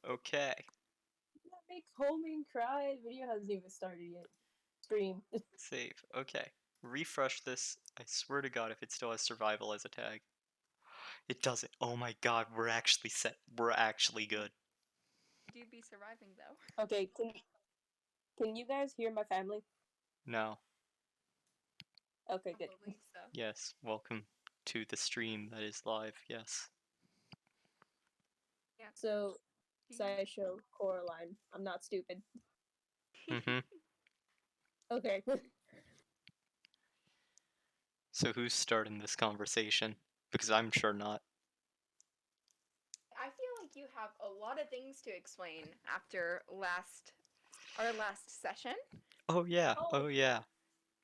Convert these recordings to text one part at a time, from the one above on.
Okay, That make Coleman cry. Video hasn't even started yet. Stream. save. Okay. Refresh this. I swear to God, if it still has survival as a tag. It doesn't. Oh my God, we're actually set. We're actually good. Do be surviving though. Okay, can you guys hear my family? No. Okay, good. Probably so. Yes. Welcome to the stream that is live. Yes. Yeah. So, Sideshow, Coraline. I'm not stupid. Mm-hmm. Okay. So who's starting this conversation? Because I'm sure not. I feel like you have a lot of things to explain after our last session. Oh yeah. Oh. Oh yeah.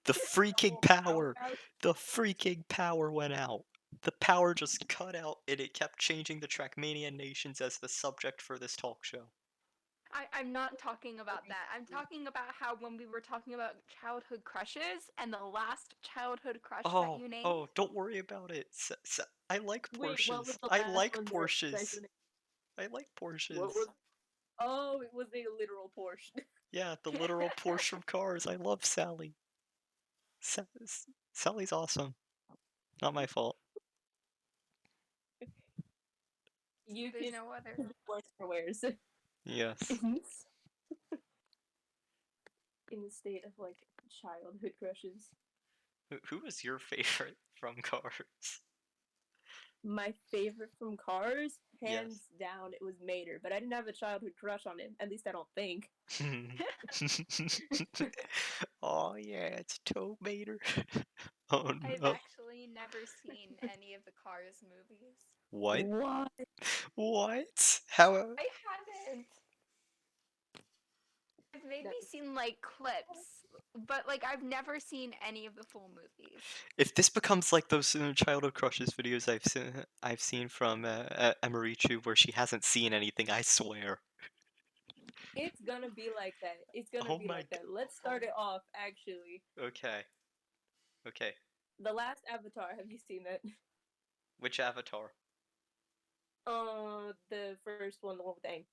The freaking power. The freaking power went out. The power just cut out and it kept changing the Trackmania nations as the subject for this talk show. I'm not talking about that. I'm talking about how when we were talking about childhood crushes and the last childhood crush that you named. Oh, don't worry about it. I like Wait, what was Porsches. the I last like one you Porsches. mentioned? I like Porsches. What was? Oh, it was a literal Porsche. Yeah, the literal Porsche from Cars. I love Sally. Sally's awesome. Not my fault. You There's can no other. worse for wears. Yes. In the state of like childhood crushes. Who was your favorite from Cars? My favorite from Cars, Yes. hands down, it was Mater, but I didn't have a childhood crush on him. At least I don't think. Oh yeah, it's Tow Mater. Oh I've no. actually never seen any of the Cars movies. What? What? What? How? I haven't. It's made me seen like clips, but like I've never seen any of the full movies. If this becomes like those childhood crushes videos I've seen from Emirichu where she hasn't seen anything, I swear. It's gonna be like that. It's gonna Oh be my like that. Let's start it off, actually. Okay. Okay. The last Avatar, have you seen that? Which Avatar? The first one, the one with Aang.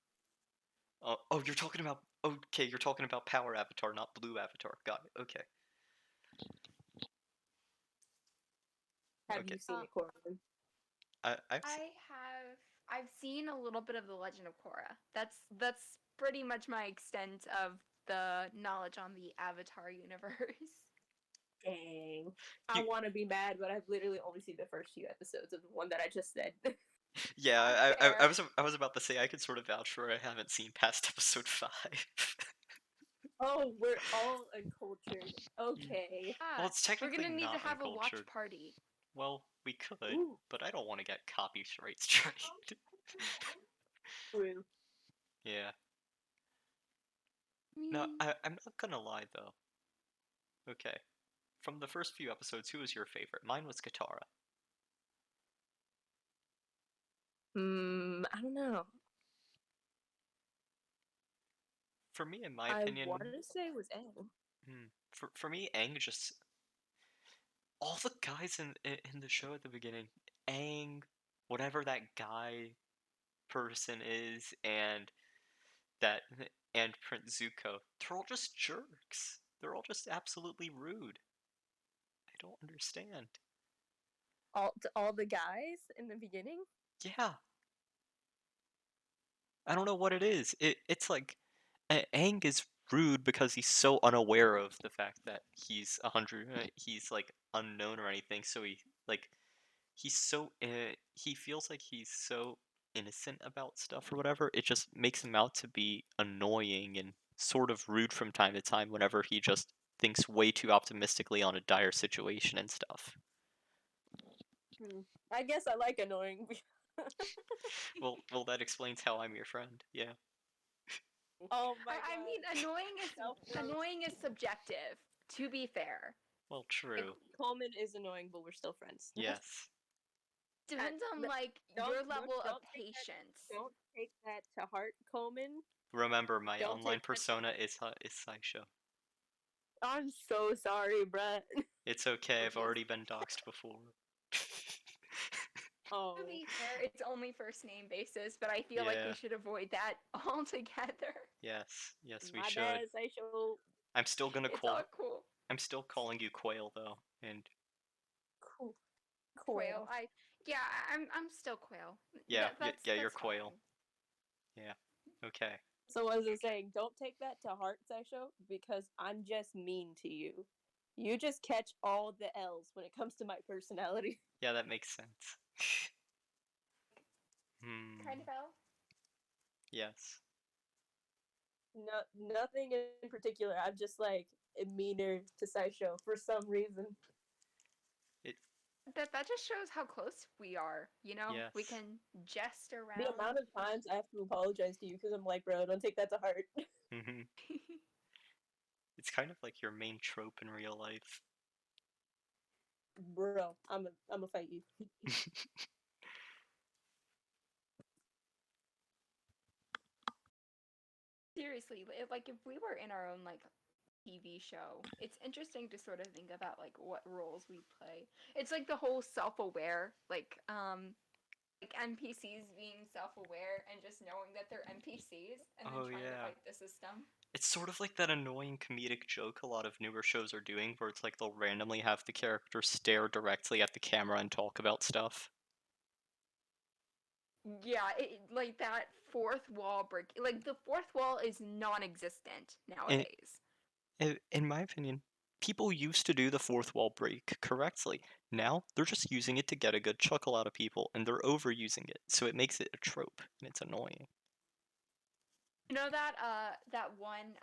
Oh, you're talking about. Okay, you're talking about Power Avatar, not Blue Avatar. Got it. Okay. Have Okay. you seen it, Corbin? I've seen a little bit of The Legend of Korra. That's pretty much my extent of the knowledge on the Avatar universe. Dang. I want to be mad, but I've literally only seen the first few episodes of the one that I just said. Yeah, I was about to say I could sort of vouch for I haven't seen past episode 5. Oh, we're all uncultured. Okay. Well, it's We're technically gonna need to not have a watch uncultured. party. Well, we could, Ooh, but I don't want to get copyright striked. true. Yeah. I mean, No, I'm not gonna lie though. Okay. From the first few episodes, who was your favorite? Mine was Katara. I don't know. For me, in my I opinion, wanted to say it was Aang. for me, Aang just all the guys in the show at the beginning, Aang, whatever that guy person is, that and Prince Zuko, they're all just jerks. They're all just absolutely rude. I don't understand. All the guys in the beginning. Yeah, I don't know what it is. It's like Aang is rude because he's so unaware of the fact that he's 100. He's like unknown or anything. So he's so he feels like he's so innocent about stuff or whatever. It just makes him out to be annoying and sort of rude from time to time whenever he just thinks way too optimistically on a dire situation and stuff. I guess I like annoying. Well, that explains how I'm your friend. Yeah. Oh my god. I mean, annoying is subjective. To be fair, Well, true. Coleman is annoying, but we're still friends. Yes. depends on like your level of patience. Don't take that to heart, Coleman. Remember, my Don't online take that to persona heart. is Saisho. I'm so sorry, Brett. It's okay. I've already been doxxed before. Oh, To be fair, it's only first name basis, but I feel like Yeah. we should avoid that altogether. Yes, we my should. bad, Seisho. I'm still gonna It's all call. cool. I'm still calling you Quail though, and Cool. Quail. I'm still Quail. yeah, That's you're that's Quail. fine. Yeah. Okay. So what is it saying? Don't take that to heart, Seisho, because I'm just mean to you. You just catch all the L's when it comes to my personality. Yeah, that makes sense. Hmm. Kind of L. Yes. No, nothing in particular. I'm just like meaner to Seisho for some reason. It. That just shows how close we are. You know, we Yes. can jest around. The amount of times I have to apologize to you because I'm like, bro, don't take that to heart. Mhm. It's kind of like your main trope in real life. Bro, I'm a fight you. Seriously, like if we were in our own like TV show, it's interesting to sort of think about like what roles we play. It's like the whole self-aware, like NPCs being self-aware and just knowing that they're NPCs and then Oh trying to yeah. fight the system. It's sort of like that annoying comedic joke a lot of newer shows are doing, where it's like they'll randomly have the character stare directly at the camera and talk about stuff. Yeah, like that fourth wall break. Like the fourth wall is non-existent And nowadays. in my opinion, people used to do the fourth wall break correctly. Now they're just using it to get a good chuckle out of people, and they're overusing it, so it makes it a trope, and it's annoying. You know that one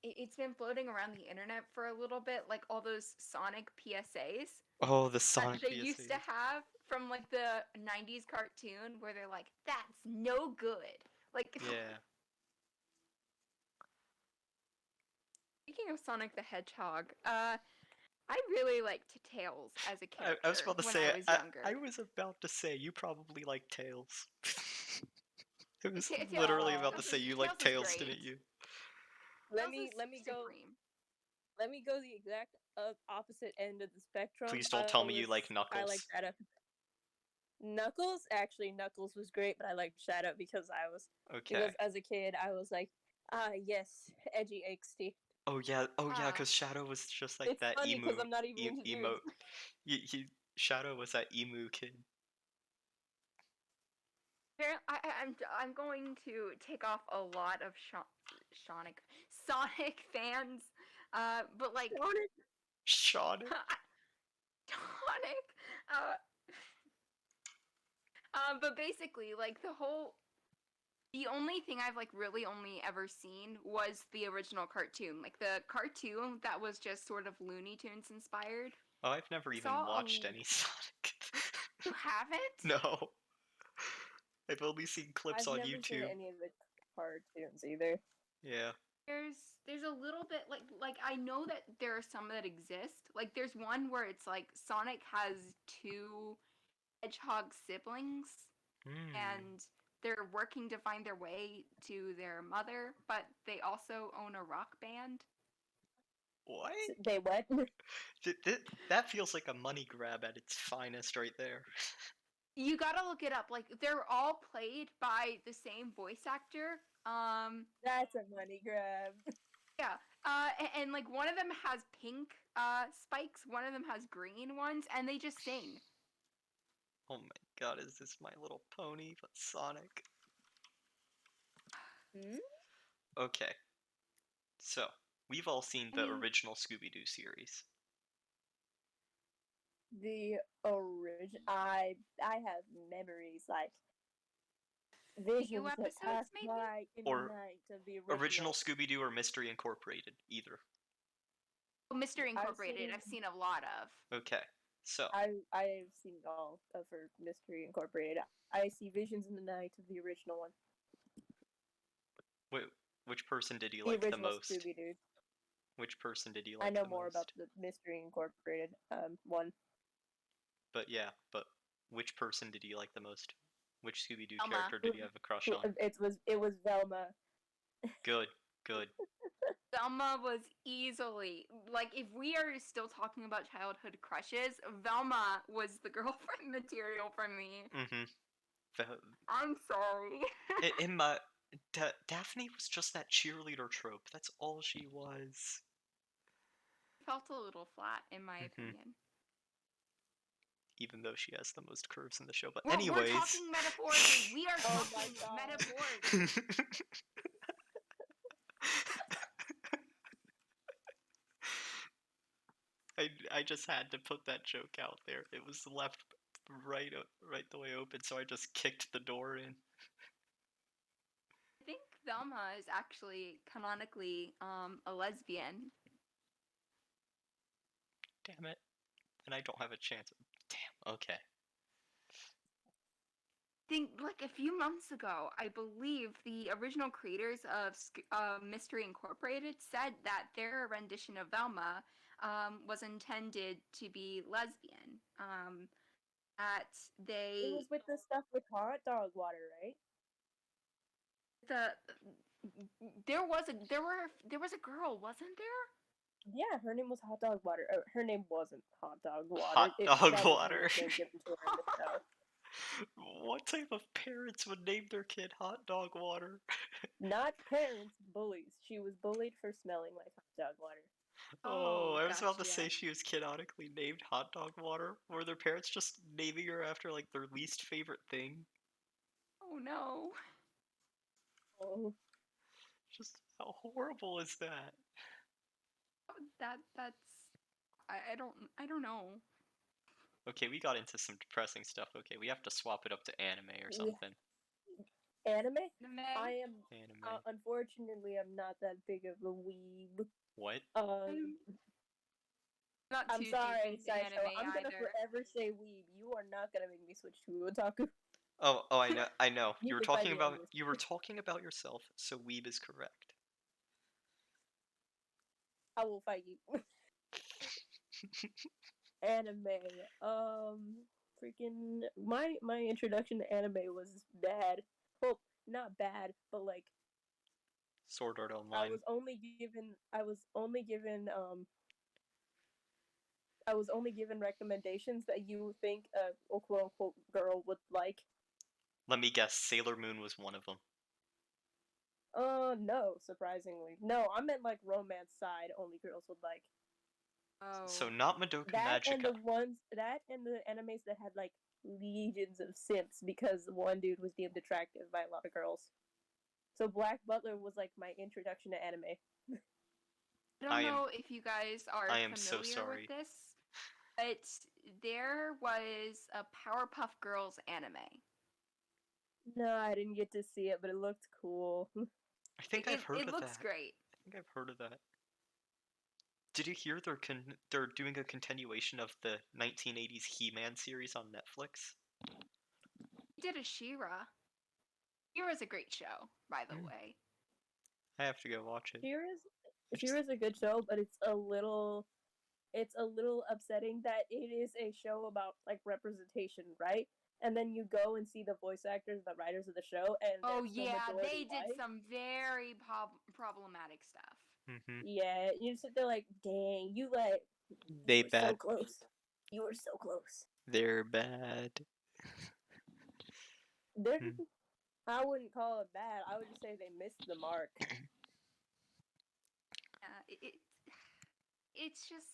it's been floating around the internet for a little bit, like all those Sonic PSAs Oh, the that Sonic they used to PSAs. have from like the 90s cartoon where they're like, that's no good. Like Yeah. speaking of Sonic the Hedgehog, I really liked Tails as a I was character about to when say I was younger. I was about to say you probably like Tails. I was Ta- literally Aw. about to Tails say is you Tails like is Tails, great. didn't you? let Tails me is let me go supreme. let me go the exact opposite end of the spectrum. Please don't tell me you like I like Knuckles. Shadow. Knuckles, actually, Knuckles was great, but I liked Shadow because Okay. as a kid I was like, yes, edgy angsty. Oh yeah, Ah. because Shadow was just like It's that funny because emu, I'm not even into dudes. emote. Shadow was that emu kid. I'm going to take off a lot of Sonic fans, but like Sonic. Sonic, uh, but basically like the only thing I've like really only ever seen was the original cartoon, like the cartoon that was just sort of Looney Tunes inspired. Oh, I've never even Saw watched a any Sonic. You haven't? No, I've only seen clips I've on never seen YouTube. any of the cartoons either. Yeah. There's a little bit like I know that there are some that exist. Like there's one where it's like Sonic has two hedgehog siblings Hmm. and they're working to find their way to their mother, but they also own a rock band. What? They what? That feels like a money grab at its finest right there. You gotta look it up. Like they're all played by the same voice actor. That's a money grab. Yeah. And like one of them has pink spikes, one of them has green ones, and they just sing. Oh my god, is this My Little Pony but Sonic? Hmm? Okay, so we've all seen I the mean, original Scooby-Doo series. The origin. I have memories like visions that episodes, pass maybe? by in Or the night of the Original original. Scooby-Doo or Mystery Incorporated, either. Oh, Mystery I've Incorporated, seen I've seen a lot of. Okay, so I've seen all of her Mystery Incorporated. I see visions in the night of the original one. which person did you The like the original most? Scooby Doo. Which person did you I like know the more about most? the Mystery Incorporated one. But yeah, but which person did you like the most? Which Scooby-Doo Elma. character did you have a crush on? It was Velma. Good, good. Velma was easily like, if we are still talking about childhood crushes, Velma was the girlfriend material for me. Mm-hmm. I'm sorry. In my Daphne was just that cheerleader trope. That's all she was. Felt a little flat in my Mhm. opinion. Even though she has the most curves in the show. But We're anyways. talking metaphorically. We are Oh my talking God. metaphorically. I just had to put that joke out there. It was left right the way open, so I just kicked the door in. I think Velma is actually canonically a lesbian. Damn it. And I don't have a chance. Damn. Okay. Think like a few months ago, I believe the original creators of Mystery Incorporated said that their rendition of Velma was intended to be lesbian. That It they was with the stuff with hot dog water, right? the there was a girl, wasn't there? Yeah, her name was Hot Dog Water. Her name wasn't Hot Dog Water. Hot That dog was water. the nickname given to her in the show. What type of parents would name their kid hot dog water? Not parents, bullies. She was bullied for smelling like hot dog water. Oh, I was about to Gotcha. say she was canonically named hot dog water. Were their parents just naming her after like their least favorite thing? Oh no. Oh, Just how horrible is that? That's I don't know. Okay, we got into some depressing stuff. Okay, we have to swap it up to anime or Yeah. something. anime? Anime? I am. Anime. Unfortunately, I'm not that big of a weeb. What? Not I'm too sorry, deep into Sideshow. anime I'm gonna either. forever say weeb. You are not gonna make me switch to otaku. Oh, I know. I know. You You were can find talking me on about this. you were talking about yourself, so weeb is correct. I will fight you. Anime. Freaking my introduction to anime was bad. Well, not bad, but like Sword Art I Online. was only given I was only given recommendations that you think a quote unquote girl would like. Let me guess. Sailor Moon was one of them. No, surprisingly. No, I meant like romance side only girls would like. Oh. So not Madoka That and Magica. the animes that had like legions of simps because one dude was deemed attractive by a lot of girls. So Black Butler was like my introduction to anime. I don't know if you guys are I am so familiar sorry. with this, but there was a Powerpuff Girls anime. No, I didn't get to see it, but it looked cool. I think I've heard it of looks that. great. I think I've heard of that. Did you hear they're doing a continuation of the 1980s He-Man series on Netflix? They did a She-Ra. She-Ra's a great show, by the Mm. way. I have to go watch it. She-Ra's a good show, but it's a little upsetting that it is a show about like representation, right? And then you go and see the voice actors, the writers of the show, and Oh they're still yeah, majority they did white. some very problematic stuff. Mm-hmm. Yeah, you sit there like, dang, you They were so bad. close. You were so close. They're bad. They're, Hmm. I wouldn't call it bad. I would just say they missed the mark. It's just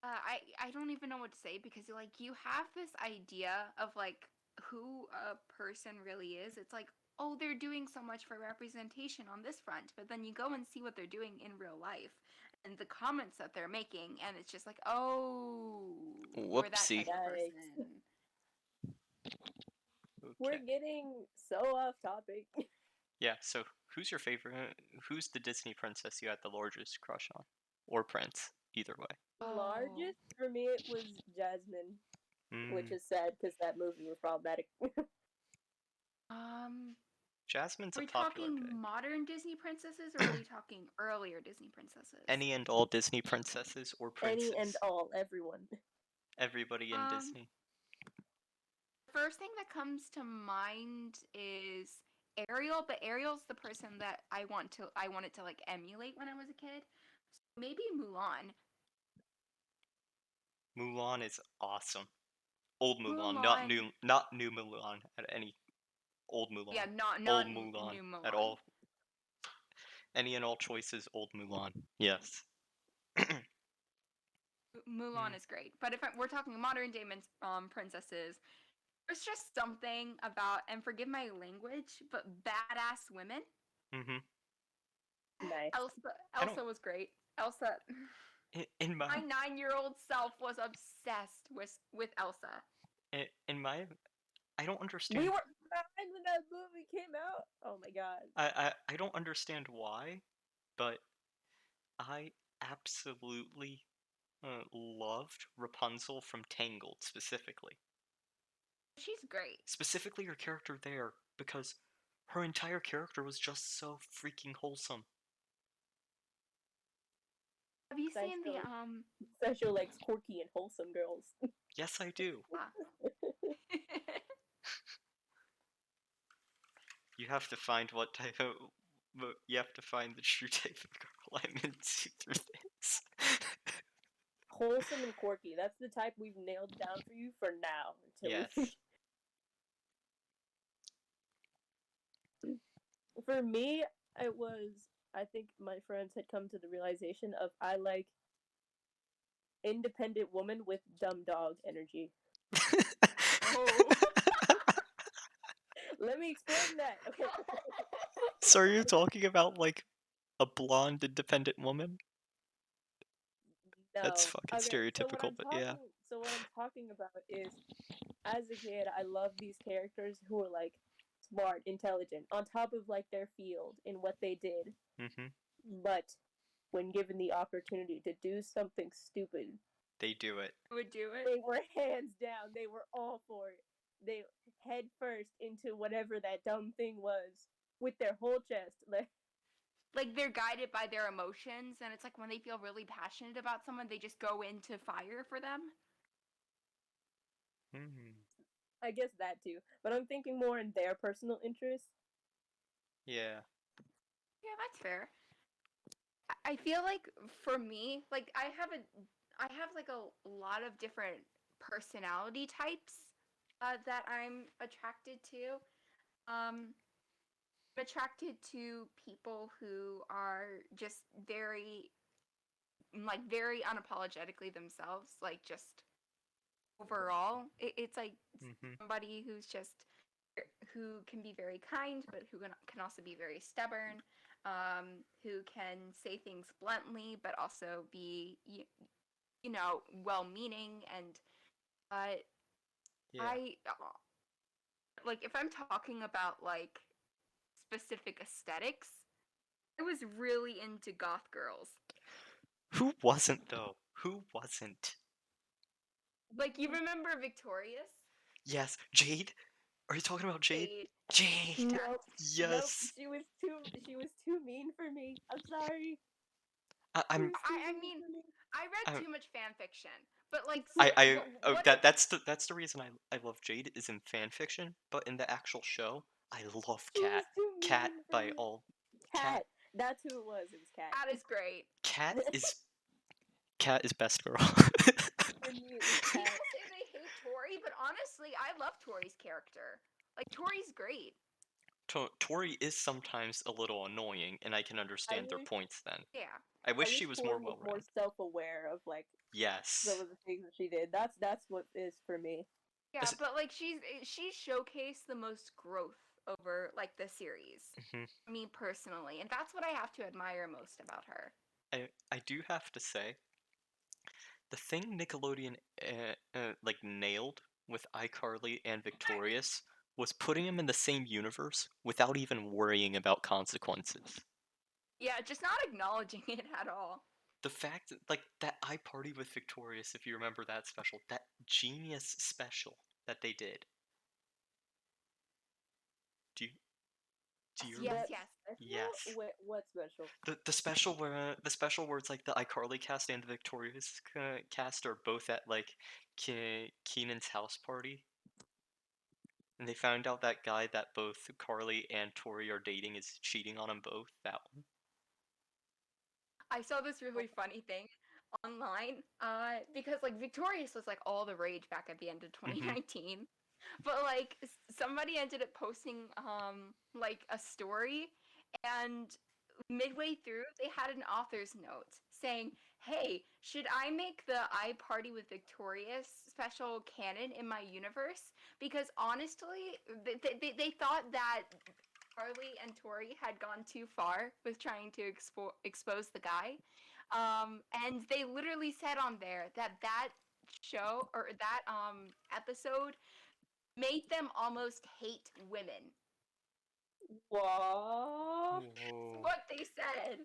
I don't even know what to say because like you have this idea of like who a person really is. It's like, oh, they're doing so much for representation on this front, but then you go and see what they're doing in real life and the comments that they're making, and it's just like, oh, we're that Whoopsie. type of Yikes. person. We're Okay. getting so off topic. Yeah, so who's your favorite? Who's the Disney princess you had the largest crush on? Or prince, either way. Largest for me, it was Jasmine, which Mm. is sad because that movie was problematic. Jasmine's Are a we popular talking pick. modern Disney princesses or are we talking earlier Disney princesses? Any and all Disney princesses or princes. Any and all, everyone. Everybody in Disney. The first thing that comes to mind is Ariel, but Ariel's the person that I wanted to like emulate when I was a kid. So maybe Mulan. Mulan is awesome. Old Mulan, Mulan. not new Mulan at any. Old Yeah, Mulan. not Old Mulan new at Mulan. all. Any and all choices, old Mulan. Yes. Mulan Mm. is great, but if we're talking modern day princesses, there's just something about, and forgive my language, but badass women. Mhm. Nice. I don't. Elsa was great. Elsa, In my my 9-year-old self was obsessed with Elsa. in my I don't We understand. were 9 when that movie came out. Oh my god. I don't understand why, but I absolutely loved Rapunzel from Tangled specifically. She's great. Specifically her character there because her entire character was just so freaking wholesome. Have you seen the Special likes quirky and wholesome girls. Yes, I do. You have to find what type of. You have to find the true type of girl I'm into through this. Wholesome and quirky. That's the type we've nailed down for you for now. Yes. For me, it was. I think my friends had come to the realization of I like independent woman with dumb dog energy. Oh. Let me explain that. Okay. So are you talking about like a blonde independent woman? No. That's fucking Okay. stereotypical, but yeah. So what I'm talking about is, as a kid, I love these characters who are like smart, intelligent, on top of like their field in what they did. Mhm. But when given the opportunity to do something stupid, They do it. Would do it. they were hands down. They were all for it. They head first into whatever that dumb thing was with their whole chest. Like they're guided by their emotions, and it's like when they feel really passionate about someone, they just go into fire for them. Mhm. I guess that too. But I'm thinking more in their personal interest. Yeah. Yeah, that's fair. I feel like for me, like I have like a lot of different personality types that I'm attracted to. I'm attracted to people who are just very unapologetically themselves, like just overall. It's like Mhm. somebody who's just who can be very kind, but who can also be very stubborn. Who can say things bluntly, but also be well-meaning. And uh, Yeah. I like if I'm talking about like specific aesthetics, I was really into goth girls. Who wasn't though? Who wasn't? Like you remember Victorious? Yes, Jade. Are you talking about Jade? Jade. Jade. Nope. Nope. Yes. She was too mean for me. I'm sorry. I'm. I mean, I read I, too much fan fiction, but like, oh, what? that's the reason I love Jade is in fan fiction, but in the actual show, I love She was Cat. too mean Cat for by me. all. Cat. That's who it was. It was Cat. That is great. Cat is Cat is best girl. For me, it was Cat. People say they hate Tori, but honestly, I love Tori's character. Like Tori's great. Tori is sometimes a little annoying, and I can understand their wish points then. Yeah. I wish she wish was more Tori was well more rounded. self-aware of like Yes. some of the things that she did. That's what is for me. Yeah, but like she's showcased the most growth over like the series. Me personally, and that's what I have to admire most about her. I do have to say, the thing Nickelodeon like nailed with iCarly and Victorious was putting them in the same universe without even worrying about consequences. Yeah, just not acknowledging it at all. The fact like that I Party with Victorious, if you remember that special, that genius special that they did. Do you Yes, remember? yes. Yes. What special? The special where it's like the iCarly cast and the Victorious cast are both at like Keenan's house party. And they found out that guy that both Carly and Tori are dating is cheating on them both. That one. I saw this really funny thing online, because like Victorious was like all the rage back at the end of Mm-hmm. 2019, but like somebody ended up posting like a story, and midway through they had an author's note saying, "Hey, should I make the I Party with Victorious special canon in my universe? Because honestly, they thought that Harley and Tori had gone too far with trying to expose the guy. And they literally said on there that that show or that episode made them almost hate women. What? That's Whoa. what they said.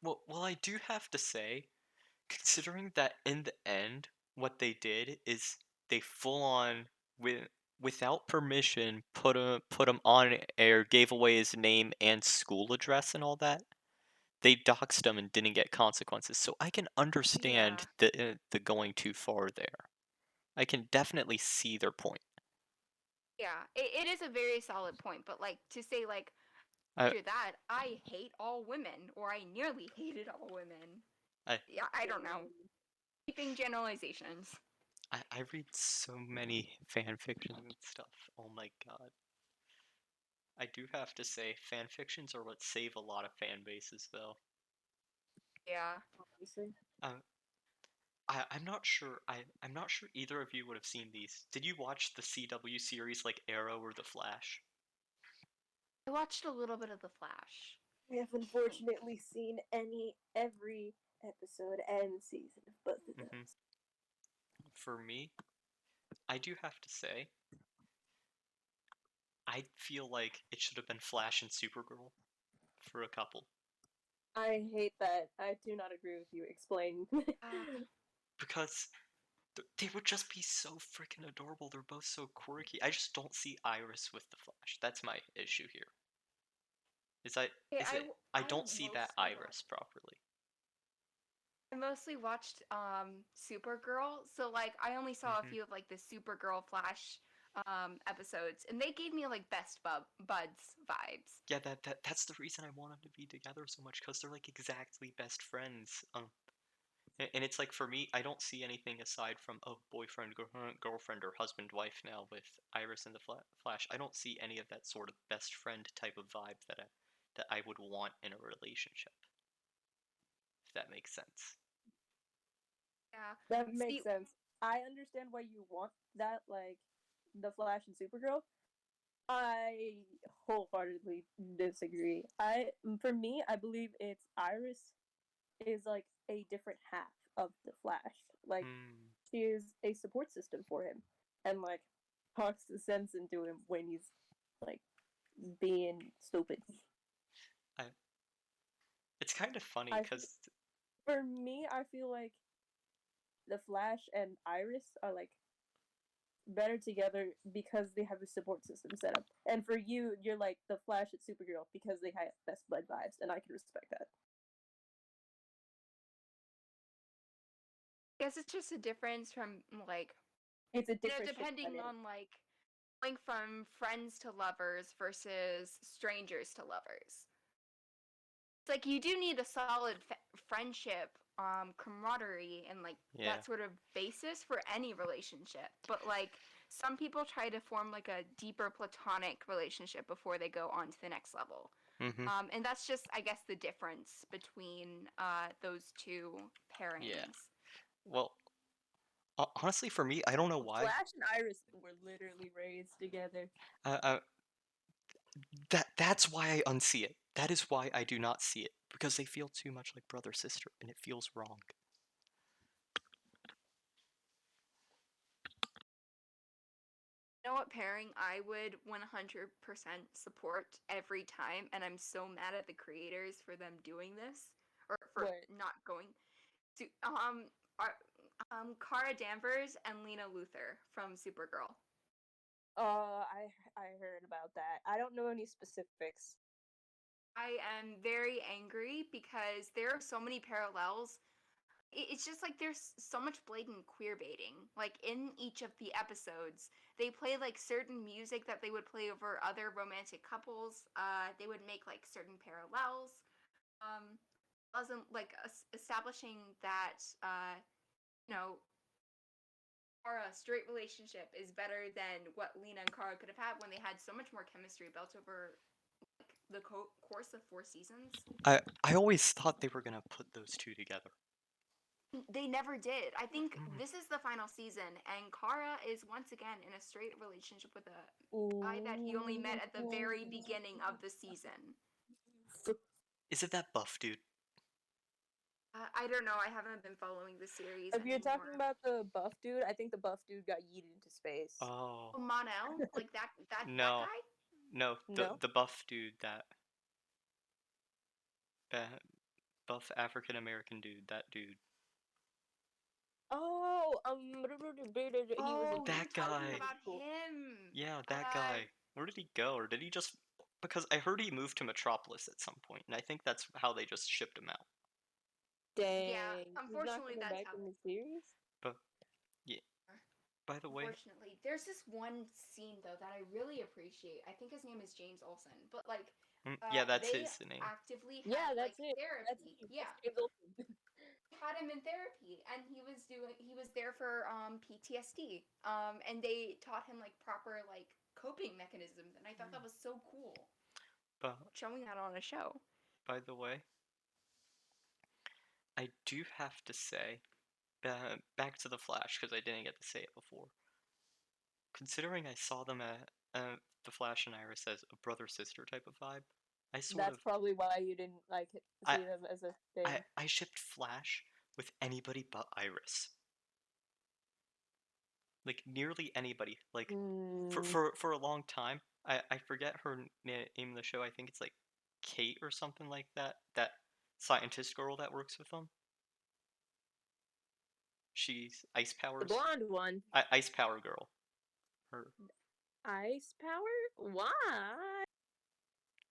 Well, I do have to say, considering that in the end, what they did is they full on with without permission put him on air, gave away his name and school address and all that. They doxed him and didn't get consequences. So I can understand Yeah. the going too far there. I can definitely see their point. Yeah, it is a very solid point, but like to say like I after that, I hate all women, or I nearly hated all women. I Yeah, I don't know. Keeping generalizations. I read so many fan fictions and stuff. Oh my god. I do have to say, fan fictions are what save a lot of fan bases, though. Yeah. Obviously. Um, I'm not sure. I'm not sure either of you would have seen these. Did you watch the CW series like Arrow or The Flash? I watched a little bit of The Flash. I have unfortunately seen every episode and season of both of Hmm. those. For me, I do have to say, I feel like it should have been Flash and Supergirl for a couple. I hate that. I do not agree with you. Explain. Because they would just be so freaking adorable. They're both so quirky. I just don't see Iris with the Flash. That's my issue here. Is I Okay, is it I I don't see that mostly Iris properly. I mostly watched Supergirl, so like I only saw a Hmm. few of like the Supergirl Flash episodes, and they gave me like best buds vibes. Yeah, that's the reason I want them to be together so much because they're like exactly best friends. And it's like for me, I don't see anything aside from boyfriend, girlfriend, or husband, wife now with Iris and the Flash. I don't see any of that sort of best friend type of vibe that I would want in a relationship. If that makes sense. Yeah. That See, makes sense. I understand why you want that, like the Flash and Supergirl. I wholeheartedly disagree. For me, I believe it's Iris is like a different half of the Flash. Like Hmm. she is a support system for him, and like talks the sense into him when he's like being stupid. I It's kind of funny I because For me, I feel like the Flash and Iris are like better together because they have a support system set up. And for you, you're like the Flash at Supergirl because they have best bud vibes, and I can respect that. I guess it's just a difference from like It's a different ship depending dynamic. on like going from friends to lovers versus strangers to lovers. It's like you do need a solid friendship, camaraderie, and like yeah. that sort of basis for any relationship. But like some people try to form like a deeper platonic relationship before they go on to the next level. Hmm. And that's just, I guess, the difference between those two Yeah. pairings. Well, honestly, for me, I don't know why. Flash and Iris were literally raised together. Uh, uh, that's why I unsee it. That is why I do not see it because they feel too much like brother sister, and it feels wrong. You know what pairing I would 100% support every time, and I'm so mad at the creators for them doing this or for What? not going to are, Cara Danvers and Lena Luthor from Supergirl. I heard about that. I don't know any specifics. I am very angry because there are so many parallels it's just like there's so much blatant queer baiting. Like in each of the episodes, they play like certain music that they would play over other romantic couples. They would make like certain parallels. Um, wasn't like establishing that you know Kara straight relationship is better than what Lena and Kara could have had when they had so much more chemistry built over like the course of 4 seasons. I always thought they were gonna put those two together. They never did. I think Mm. this is the final season, and Kara is once again in a straight relationship with a guy that he only met at the very beginning of the season. Is it that buff dude? I don't know. I haven't been following the series If you're anymore. talking about the buff dude, I think the buff dude got yeeted into space. Oh. Oh, Monel, like that No. guy. No, No? the buff dude that buff African American dude, that dude. Oh, he was Oh, a That you're talking guy. about him. Yeah, that guy. Where did he go? Or did he just because I heard he moved to Metropolis at some point, and I think that's how they just shipped him out. Dang. Yeah, He's not unfortunately, coming that's back how. in the series? But yeah. By the way, Unfortunately, there's this one scene though that I really appreciate. I think his name is James Olsen, but like, yeah, that's they his name. actively Yeah, had that's like it. That's therapy. it. Yeah, That's James Olsen. had him in therapy, and he was there for PTSD. And they taught him like proper like coping mechanisms, and I thought that was so cool. But Showing that on a show. by the way, I do have to say, back to the Flash because I didn't get to say it before. Considering I saw them at the Flash and Iris as a brother sister type of vibe, I sort That's of probably why you didn't like I see them as a thing. I shipped Flash with anybody but Iris. Like nearly anybody. Like for a long time, I forget her name in the show. I think it's like Kate or something like that. That scientist girl that works with them. She's ice The powers. blonde one. Ice power girl. Her. Ice power? Why?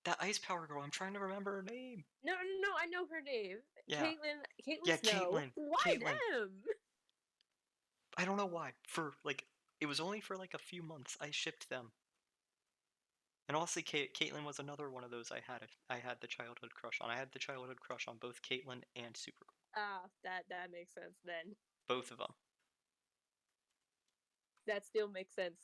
That ice power girl. I'm trying to remember her name. No, I know her name. Yeah. Caitlin Yeah, Snow. Caitlin. Why Caitlin. them? I don't know why. For like, it was only for like a few months. I shipped them. And honestly, Caitlin was another one of those I had the childhood crush on. I had the childhood crush on both Caitlin and Supergirl. Ah, that makes sense then. Both of them. That still makes sense.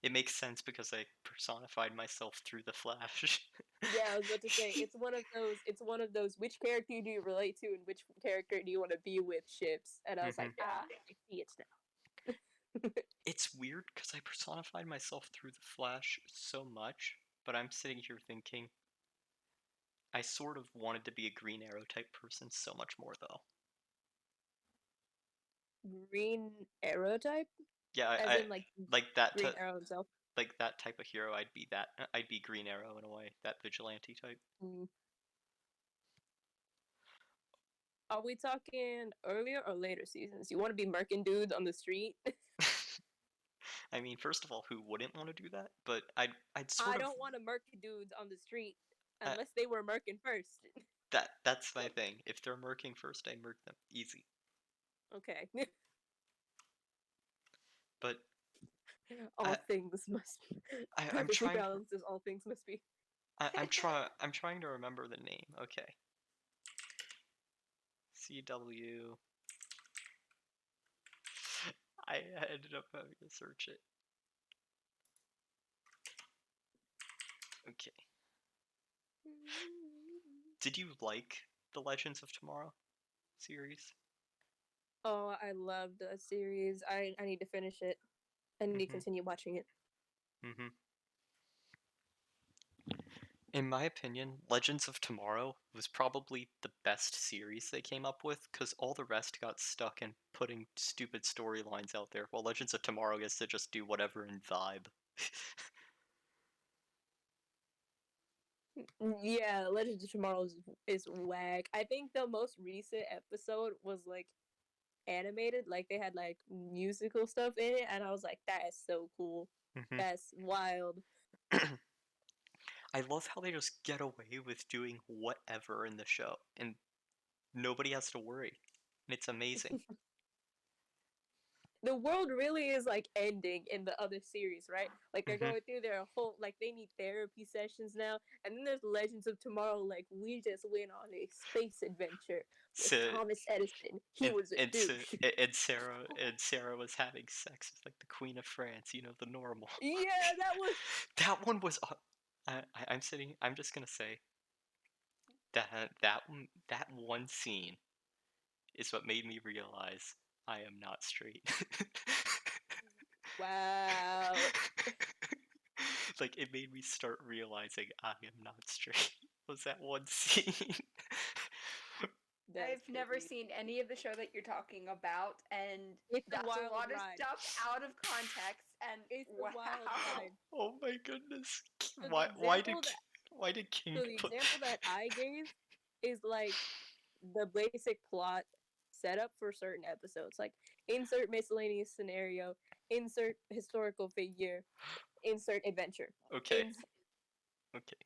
It makes sense because I personified myself through the Flash. Yeah, I was about to say it's one of those. It's one of those. Which character do you relate to, and which character do you want to be with? Ships, and I was like, I see it now. It's weird because I personified myself through the Flash so much, but I'm sitting here thinking I sort of wanted to be a Green Arrow type person so much more though. Green Arrow type? Yeah, As in like that Green Arrow himself. like that type of hero. I'd be Green Arrow in a way, that vigilante type. Are we talking earlier or later seasons? You want to be murking dudes on the street? I mean, first of all, who wouldn't want to do that? But I'd sort I of don't want to murk dudes on the street unless they were murking first. that's my thing. If they're murking first, I murk them. Easy. Okay. But all things must be. I'm trying. Balances all things must be. I'm trying to remember the name. Okay. CW. I ended up having to search it. Okay. Did you like the Legends of Tomorrow series? Oh, I loved the series. I need to finish it. I need to continue watching it. In my opinion, Legends of Tomorrow was probably the best series they came up with because all the rest got stuck in putting stupid storylines out there, while Legends of Tomorrow gets to just do whatever and vibe. Yeah, Legends of Tomorrow is whack. I think the most recent episode was like animated, like they had like musical stuff in it, and I was like, that is so cool. That's wild. I love how they just get away with doing whatever in the show, and nobody has to worry. and it's amazing. The world really is like ending in the other series, right? Like they're Mhm. going through their whole like they need therapy sessions now, and then there's Legends of Tomorrow. Like we just went on a space adventure with So Thomas Edison. He was a douche. and Sarah was having sex with like the Queen of France, you know, the normal. Yeah, that was That one was. I'm sitting. I'm just gonna say that one scene is what made me realize I am not straight. wow. Like it made me start realizing I am not straight. Was that one scene? That's I've never crazy. seen any of the show that you're talking about, and It's a that's a wild lot of ride. stuff out of context. And It's wow, a wild ride. Oh my goodness! So Why? Why did King the put? example that I gave is like the basic plot setup for certain episodes. Like insert miscellaneous scenario, insert historical figure, insert adventure. Okay. In Okay.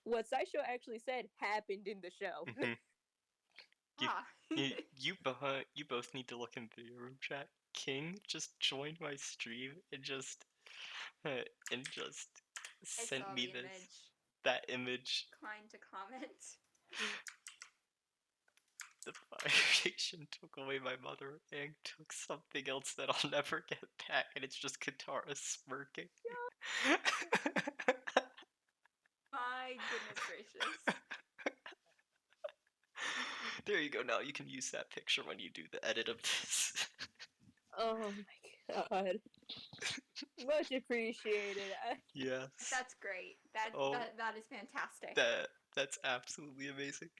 what Sideshow actually said happened in the show. Mhm. You, ah, you both need to look into your room chat. King just joined my stream and just I sent saw me the image. that image. Decline to comment. The fire station took away my mother and took something else that I'll never get back, and it's just Katara smirking. My goodness gracious. There you go. Now you can use that picture when you do the edit of this. Oh my god. Much appreciated. Yes. That's great. That Oh. that is fantastic. That's absolutely amazing.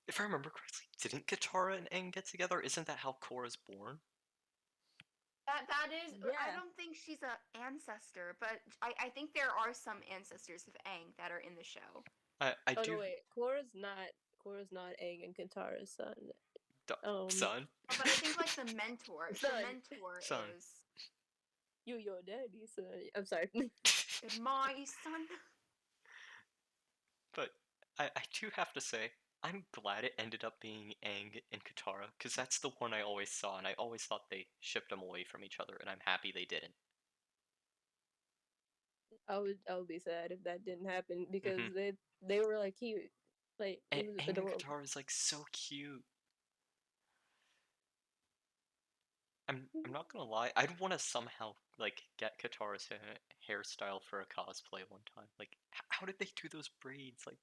If I remember correctly, didn't Katara and Aang get together? Isn't that how Korra's born? That is. I Yeah. don't think she's an ancestor, but I think there are some ancestors of Aang that are in the show. I Oh do. no, wait. Korra's not Aang and Katara's son. Son. Oh, but I think like the mentor. The Son. mentor Son. is You your daddy son. I'm sorry. my son. But I do have to say, I'm glad it ended up being Aang and Katara, because that's the one I always saw, and I always thought they shipped them away from each other, and I'm happy they didn't. I would be sad if that didn't happen because Mhm. they were like cute. Like it was Aang and adorable. Katara is like so cute. I'm not gonna lie, I'd want to somehow like get Katara's hairstyle for a cosplay one time. Like, how did they do those braids? Like,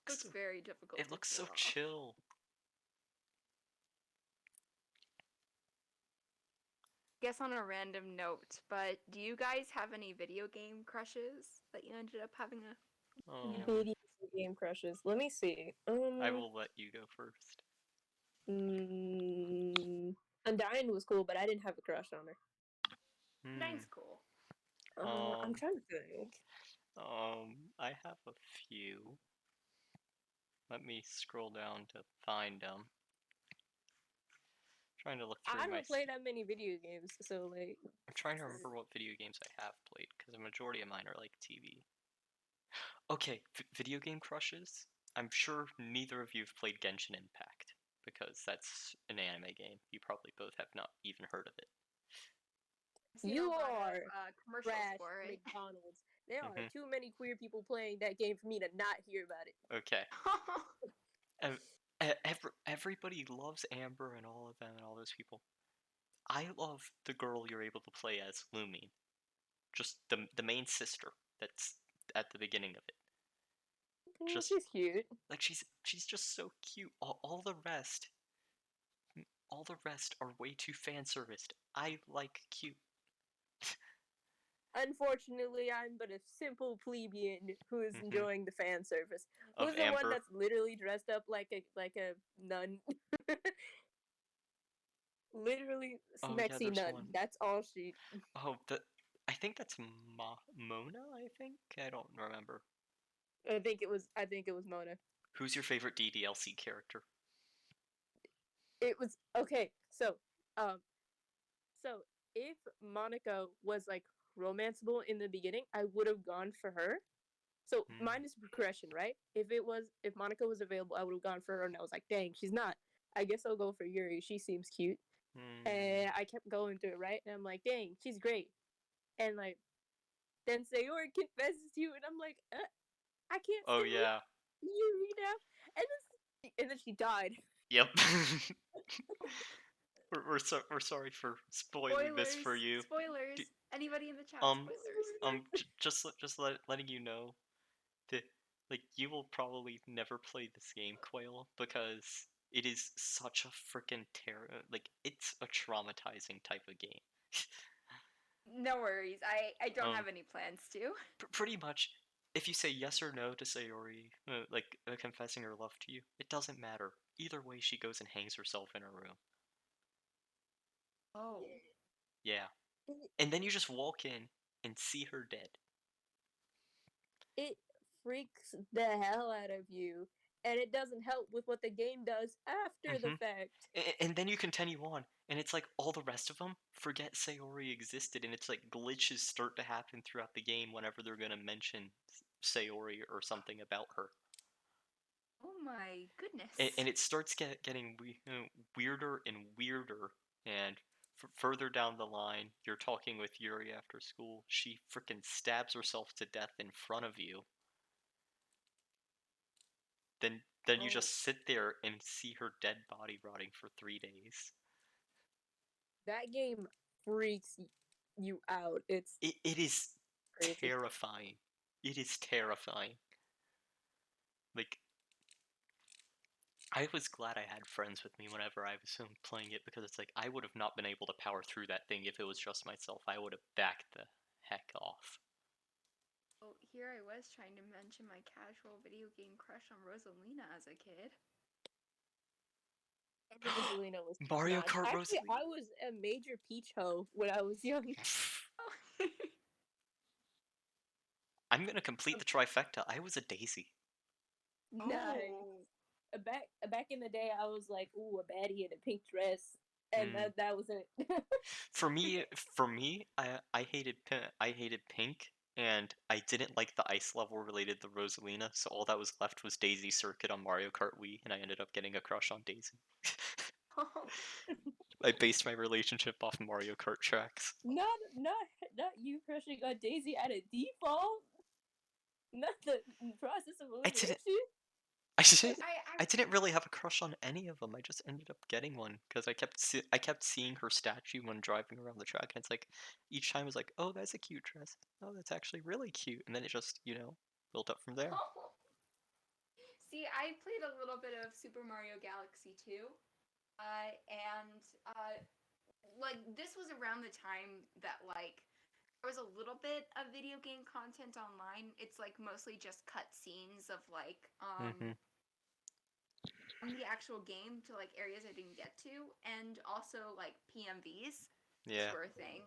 Looks very difficult. it to looks so pull off. chill. Guess on a random note, but do you guys have any video game crushes that you ended up having a? Video game crushes. Let me see. I will let you go first. Undyne was cool, but I didn't have a crush on her. Nine's cool. I'm trying to think. I have a few. Let me scroll down to find them. Trying to look through I don't play that many video games, so like. I'm trying to remember what video games I have played, because a majority of mine are like TV. Okay, video game crushes. I'm sure neither of you have played Genshin Impact, because that's an anime game. You probably both have not even heard of it. You are commercials trash for it. McDonald's. There are too many queer people playing that game for me to not hear about it. Okay. Everybody loves Amber and all of them and all those people. I love the girl you're able to play as, Lumine. Just the main sister that's at the beginning of it. Just She's cute. like she's just so cute. All the rest are way too fan serviced. I like cute. Unfortunately, I'm but a simple plebeian who is enjoying the fan service. Of Who's the one Amber. that's literally dressed up like a nun? Literally Oh, yeah, smexy there's nun. one. That's all she. Oh, I think that's Mona. I think I don't remember. I think it was Mona. Who's your favorite DDLC character? It was okay. So if Monica was like romanceable in the beginning, I would have gone for her. So Mm. mine is progression, right? If Monica was available, I would have gone for her, and I was like, dang, she's not. I guess I'll go for Yuri. She seems cute, and I kept going through it, right? And I'm like, dang, she's great, and like then Sayori confesses to you, and I'm like, I can't Oh stay with yeah. Yuri now, and then she died. Yep. we're sorry for spoiling this for Spoilers. you. Spoilers. D- Anybody in the chat? Um, Spoilers. letting you know that like you will probably never play this game, Quail, because it is such a freaking terror. Like it's a traumatizing type of game. No worries. I don't Um, have any plans to. Pretty much, if you say yes or no to Sayori, confessing her love to you, it doesn't matter. Either way, she goes and hangs herself in her room. Oh. Yeah, and then you just walk in and see her dead. It freaks the hell out of you, and it doesn't help with what the game does after the Mhm. fact. And then you continue on, and it's like all the rest of them forget Sayori existed, and it's like glitches start to happen throughout the game whenever they're gonna mention Sayori or something about her. Oh my goodness. And it starts getting weirder and weirder, and further down the line, you're talking with Yuri after school. She freaking stabs herself to death in front of you. Then you Oh, just sit there and see her dead body rotting for 3 days. that game freaks you out. It's It is crazy. terrifying. It is terrifying. Like, I was glad I had friends with me whenever I was playing it, because it's like I would have not been able to power through that thing if it was just myself. I would have backed the heck off. Oh, here I was trying to mention my casual video game crush on Rosalina as a kid. Rosalina was Mario top-notch. Kart Actually, Rosalina. I was a major Peach hoe when I was young. Oh. I'm gonna complete the trifecta. I was a Daisy. Nice. Oh. Back in the day, I was like, ooh, a baddie in a pink dress, and that was it. For me, I hated Pink, and I didn't like the ice level related to Rosalina, so all that was left was Daisy Circuit on Mario Kart Wii, and I ended up getting a crush on Daisy. I based my relationship off Mario Kart tracks. not you crushing on Daisy at a default. Not the process of I didn't. elimination. I didn't really have a crush on any of them. I just ended up getting one because I kept seeing her statue when driving around the track, and it's like each time I was like, oh, that's a cute dress. Oh, that's actually really cute, and then it just built up from there. See, I played a little bit of Super Mario Galaxy 2, and like this was around the time that like there was a little bit of video game content online. It's like mostly just cut scenes of like Mm-hmm. from the actual game to like areas I didn't get to, and also like PMVs, which Yeah. were a thing.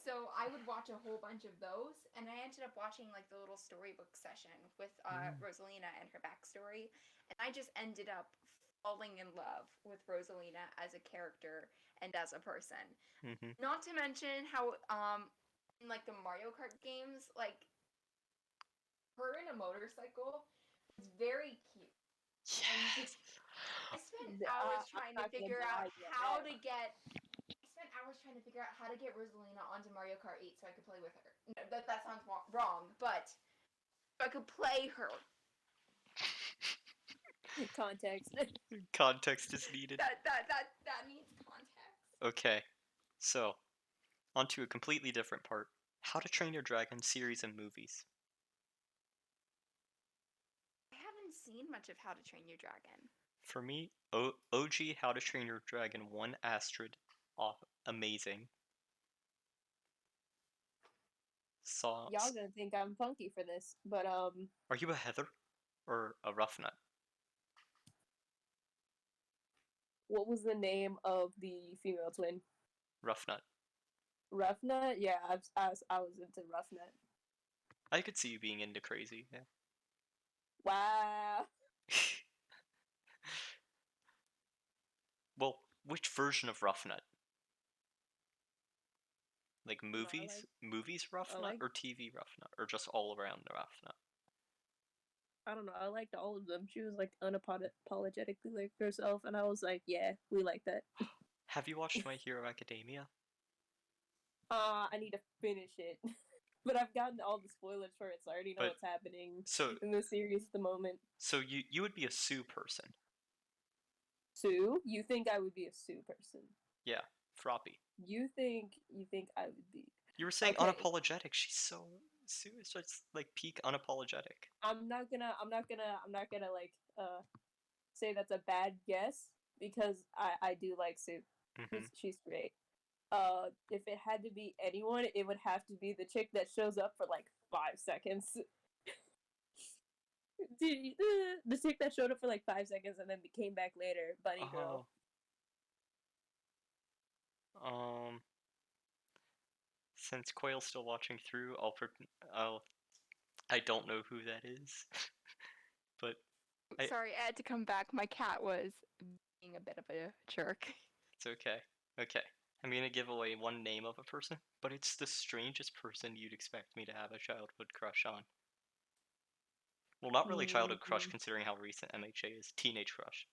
So I would watch a whole bunch of those, and I ended up watching like the little storybook session with Rosalina and her backstory, and I just ended up falling in love with Rosalina as a character and as a person. Mm-hmm. Not to mention how in like the Mario Kart games, like her in a motorcycle is very cute. Yes. I spent hours trying to figure out how to get. I spent hours trying to figure out how to get Rosalina onto Mario Kart 8 so I could play with her. No, that sounds wrong, but I could play her. Context. Context is needed. That needs context. Okay, so onto a completely different part. How to Train Your Dragon series and movies. I haven't seen much of How to Train Your Dragon. For me, OG How to Train Your Dragon 1 Astrid, amazing. Y'all gonna think I'm funky for this, but Are you a Heather or a Rough Nut? what was the name of the female twin? Rough Nut. Rough Nut? Yeah, I was into Rough Nut. I could see you being into Crazy. Yeah. Wow. Well, which version of Rough Nut? Like I movies rough I nut like or TV rough nut or just all around the rough nut? I don't know. I liked all of them. She was like unapologetically like herself, and I was like, yeah, we like that. Have you watched My Hero Academia? I need to finish it, but I've gotten all the spoilers for it, so I already know But what's happening so in the series at the moment. so you would be a Sue person. Sue, you think I would be a Sue person? Yeah, Froppy. You think I would be? You were saying Okay, unapologetic. Sue is just like peak unapologetic. I'm not gonna like say that's a bad guess because I do like Sue. Hmm. She's great. If it had to be anyone, it would have to be the chick that shows up for like 5 seconds. The chick that showed up for like 5 seconds and then came back later, Bunny Girl. Oh, since Quayle's still watching through, I don't know who that is, but I Sorry, I had to come back. My cat was being a bit of a jerk. it's okay. Okay. I'm gonna give away one name of a person, but it's the strangest person you'd expect me to have a childhood crush on. Well, not really childhood crush considering how recent MHA is. Teenage crush.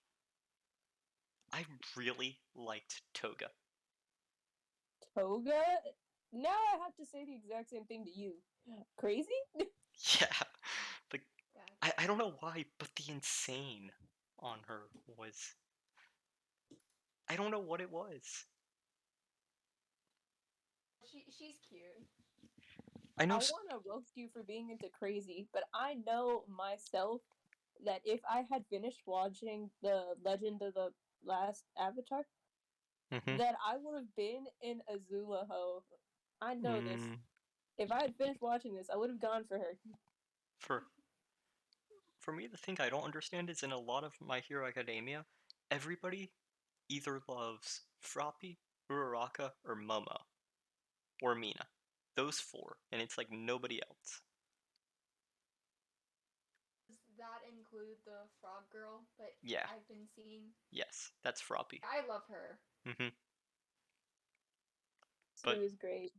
I really liked Toga. Toga? Now I have to say the exact same thing to you. Crazy? Yeah. Like Yeah. I don't know why, but the insane on her was I don't know what it was. She's cute. I know I want to roast you for being into crazy, but I know myself that if I had finished watching the Legend of the Last Avatar, Mhm. that I would have been in Azula Ho. I know this. Mm, If I had finished watching this, I would have gone for her. for for me, the thing I don't understand is in a lot of My Hero Academia, everybody either loves Froppy, Uraraka, or Momo, or Mina. Those four, and it's like nobody else. Does that include the frog girl? But Yeah, I've been seeing. yes, that's Froppy. I love her. Hmm. Sue But is great.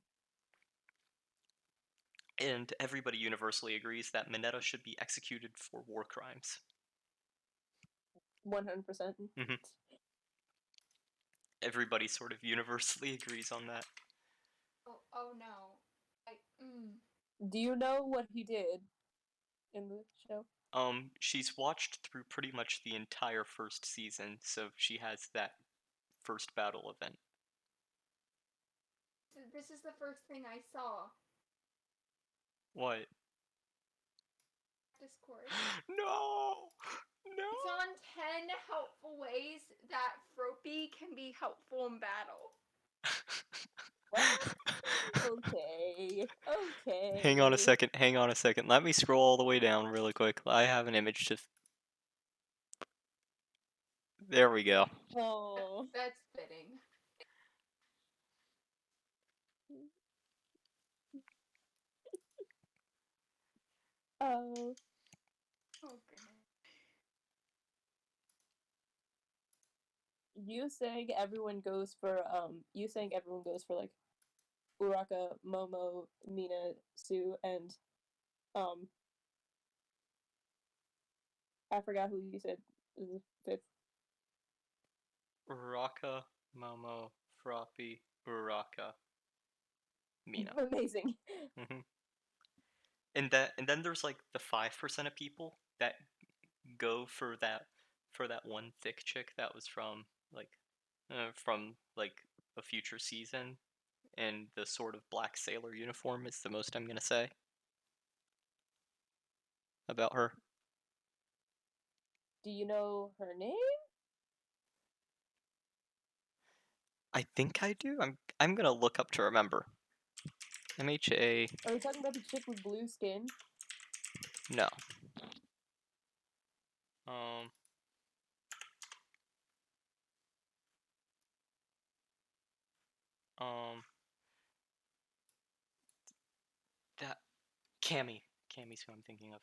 and everybody universally agrees that Mineta should be executed for war crimes. 100%. Hmm. Everybody sort of universally agrees on that. Oh no. I Do you know what he did in the show? She's watched through pretty much the entire first season, so she has that first battle event. This is the first thing I saw. What? Discord. No! No! It's on 10 helpful ways that Froppy can be helpful in battle. What? Okay. Okay. Hang on a second, hang on a second. Let me scroll all the way down really quick. I have an image to. There we go. Oh. That's fitting. Oh. Oh goodness. You saying everyone goes for like Uraka, Momo, Mina, Sue, and um I forgot who you said is the fifth. Uraka, Momo, Froppy, Uraka, Mina. Amazing. Hmm. And then there's like the 5% of people that go for that one thick chick that was from like a future season, and the sort of black sailor uniform is the most I'm gonna say about her. Do you know her name? I think I do. I'm gonna look up to remember. MHA. Are we talking about the chick with blue skin? No. Um. Um. That Cammy. Cammy's who I'm thinking of.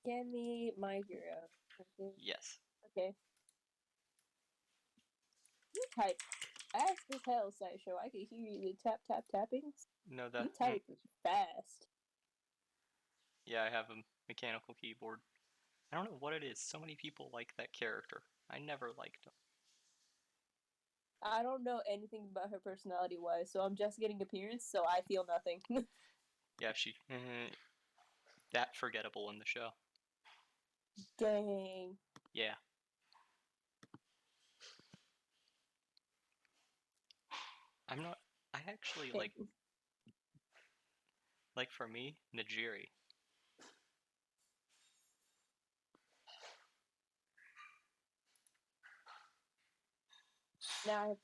Cammy, my hero. Okay. Yes. Okay. You type. fast as hell, Sideshow. I could hear you tap tap tappings. No, You that. type fast. Yeah, I have a mechanical keyboard. I don't know what it is. So many people like that character. I never liked him. I don't know anything about her personality wise, so I'm just getting appearance, so I feel nothing. Yeah, she that forgettable in the show. Dang. Yeah. I'm not. I actually like for me, Najiri. Now I have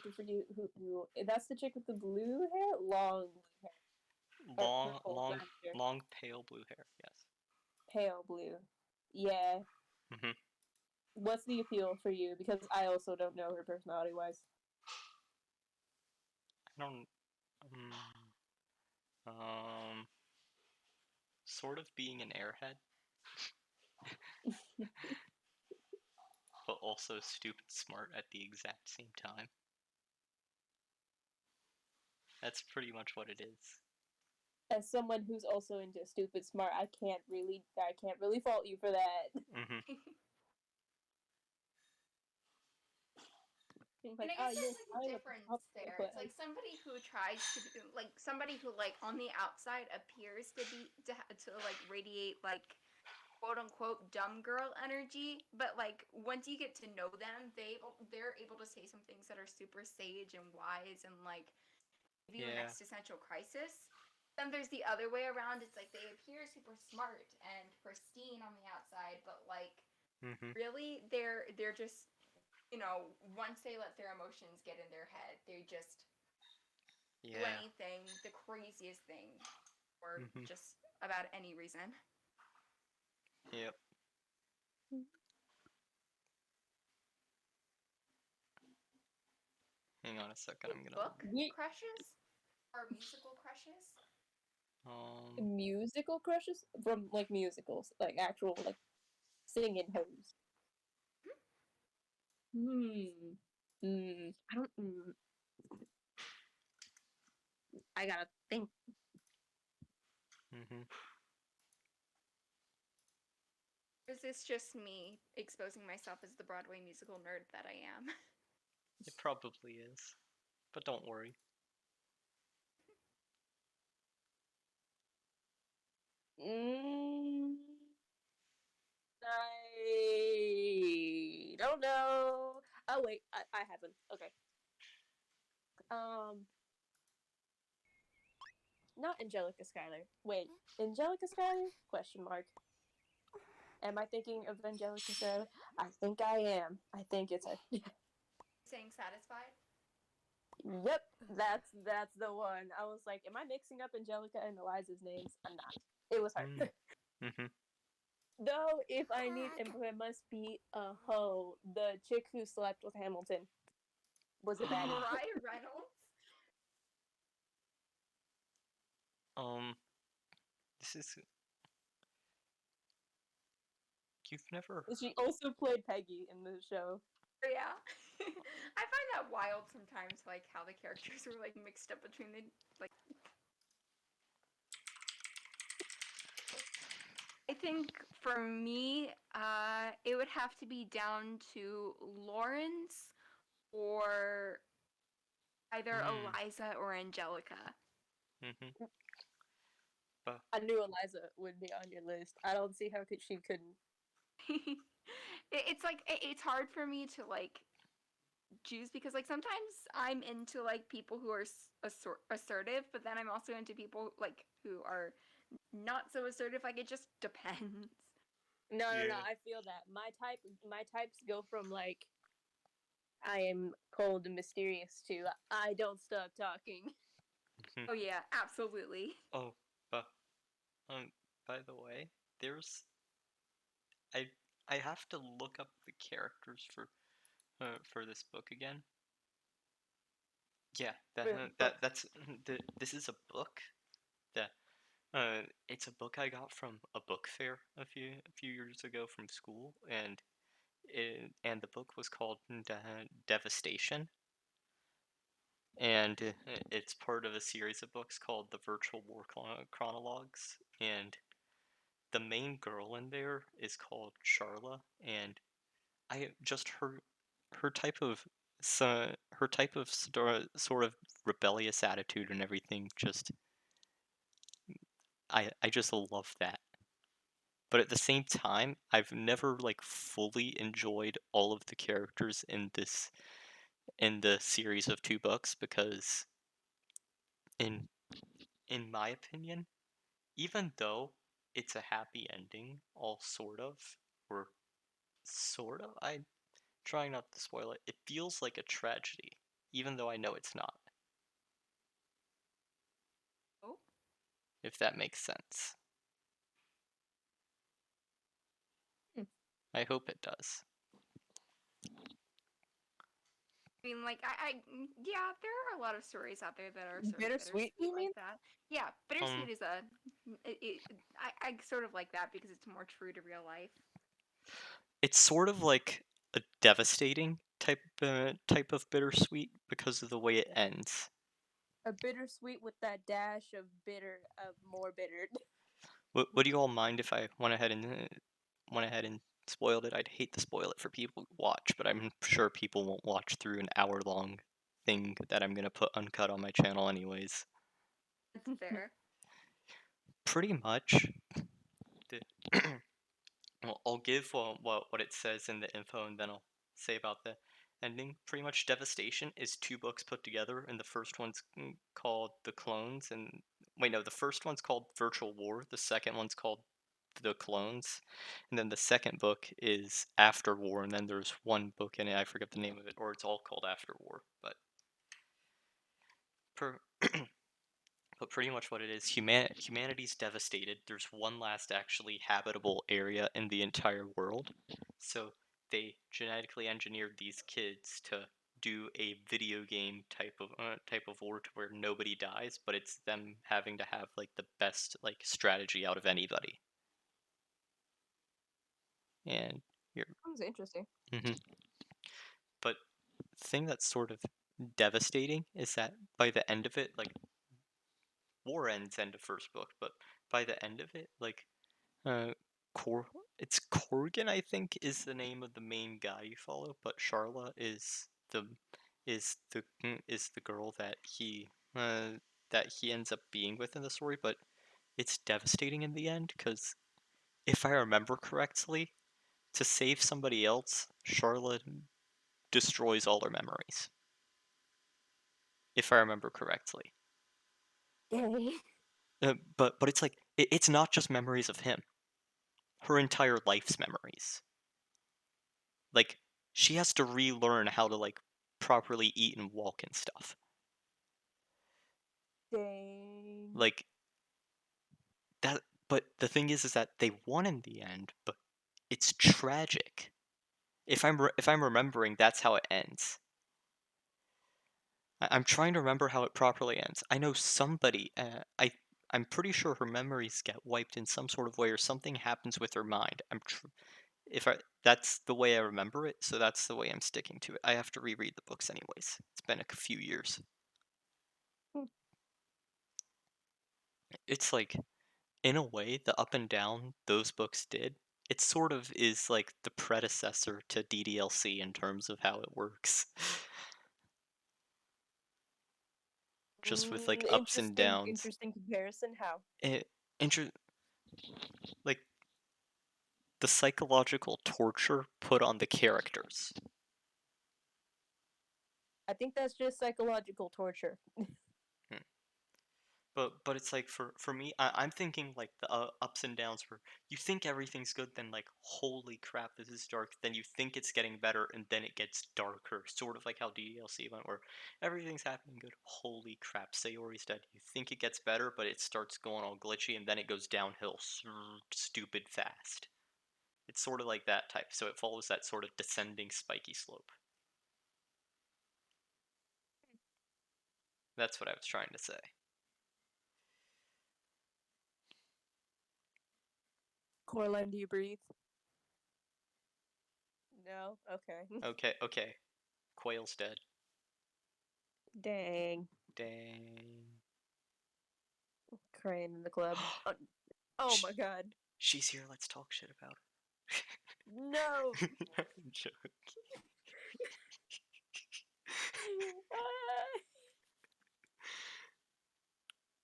to forget who that's the chick with the blue hair, long blue hair, or Long, purple long, rather, long, pale blue hair. Yes. pale blue. Yeah. Mhm. What's the appeal for you? Because I also don't know her personality wise. I don't. Sort of being an airhead, but also stupid smart at the exact same time. That's pretty much what it is. As someone who's also into stupid smart, I can't really fault you for that. Mhm. And I guess there's like a I'm difference top, there. but It's like somebody who tries to be like somebody who like on the outside appears to be to like radiate like quote unquote dumb girl energy, but like once you get to know them, they're able to say some things that are super sage and wise and like give you an Yeah. existential crisis. Then there's the other way around. It's like they appear super smart and pristine on the outside, but like Mhm. really they're just once they let their emotions get in their head, they just do Yeah. anything, the craziest thing, or Mhm. just about any reason. Yep. Hang on a second. I'm gonna. Book we crushes or musical crushes? musical crushes from like musicals, like actual like singing hoes. I don't. I gotta think. Mhm. Or is this just me exposing myself as the Broadway musical nerd that I am? It probably is, but don't worry. Mm, I don't know. Oh wait, I haven't. Okay. Um, not Angelica Schuyler. Wait, Angelica Schuyler? Question mark. Am I thinking of Angelica Schuyler? I think I am. I think it's her. Saying satisfied? Yep, that's the one. I was like, am I mixing up Angelica and Eliza's names? I'm not. It was her. Mhm. Though, if I need, it must be a hoe. The chick who slept with Hamilton was a baddie. Mariah Reynolds? Um. This is. You've never. She also played Peggy in the show. Yeah. I find that wild sometimes, like how the characters were like mixed up between the like. I think for me, it would have to be down to Lawrence or either Eliza or Angelica. Mhm. But I knew Eliza would be on your list. I don't see how she couldn't. It's like it's hard for me to like choose because like sometimes I'm into like people who are assertive, but then I'm also into people like who are not so assertive. Like it just depends. No, no, no. yeah. I feel that my types go from like I am cold and mysterious to I don't stop talking. Oh yeah, absolutely. Oh, but um. By the way, there's I I have to look up the characters for this book again. Yeah, this is a book that it's a book I got from a book fair a few years ago from school, and the book was called Devastation. and it's part of a series of books called the Virtual War Chronologues, and the main girl in there is called Charla, and I just her type of her type of sort of rebellious attitude and everything just I just love that. But at the same time, I've never like fully enjoyed all of the characters in the series of two books because in in my opinion, even though it's a happy ending, all sort of, or sort of, I'm trying not to spoil it. It feels like a tragedy, even though I know it's not, Oh, if that makes sense. Hmm. I hope it does. I mean, like yeah, there are a lot of stories out there that are sort of Bittersweet, you mean? like that. Yeah, Um, bittersweet is I sort of like that because it's more true to real life. it's sort of like a devastating type of bittersweet because of the way it ends. A bittersweet with that dash of bitter, of more bitter. Would you all mind if I went ahead and spoiled it? I'd hate to spoil it for people who watch, but I'm sure people won't watch through an hour-long thing that I'm gonna put uncut on my channel anyways. That's fair. Pretty much. Well, I'll give what it says in the info, and then I'll say about the ending. Pretty much, Devastation is two books put together, and the first one's called The Clones, and wait, no, the first one's called Virtual War. The second one's called The Clones, and then the second book is After War, and then there's one book in it, I forget the name of it, or it's all called After War, but per but pretty much what it is, humanity's devastated. There's one last actually habitable area in the entire world. So they genetically engineered these kids to do a video game type of war to where nobody dies, but it's them having to have like the best like strategy out of anybody. And you're Sounds interesting. mhm. But the thing that's sort of devastating is that by the end of it, like war ends end of first book, but by the end of it, like Uh, Cor it's Corgan, I think, is the name of the main guy you follow, but Charla is the girl that he ends up being with in the story, but it's devastating in the end because if I remember correctly, to save somebody else, Charlotte destroys all her memories. If I remember correctly. Yay. But it's like it's not just memories of him. Her entire life's memories. Like she has to relearn how to like properly eat and walk and stuff. Dang. Like that but the thing is that they won in the end, but it's tragic. If I'm remembering, that's how it ends. I'm trying to remember how it properly ends. I know somebody I'm pretty sure her memories get wiped in some sort of way or something happens with her mind. If I that's the way I remember it, so that's the way I'm sticking to it. I have to reread the books anyways. It's been a few years. Hmm. It's like in a way, the up and down those books did, it sort of is like the predecessor to DDLC in terms of how it works. Just with like ups and Interesting, downs. interesting comparison. How? It, inter- like the psychological torture put on the characters. I think that's just psychological torture. Hmm. But it's like for me, I'm thinking like the ups and downs where you think everything's good, then like holy crap, this is dark. Then you think it's getting better, and then it gets darker. Sort of like how DDLC went, where everything's happening good. Holy crap, Sayori's dead. You think it gets better, but it starts going all glitchy, and then it goes downhill stupid fast. It's sort of like that type, so it follows that sort of descending spiky slope. That's what I was trying to say. Coraline, do you breathe? No. Okay. Okay, okay. Quail's dead. Dang. Dang. Crying in the club. Oh my god. She's here. Let's talk shit about No. her. I'm joking.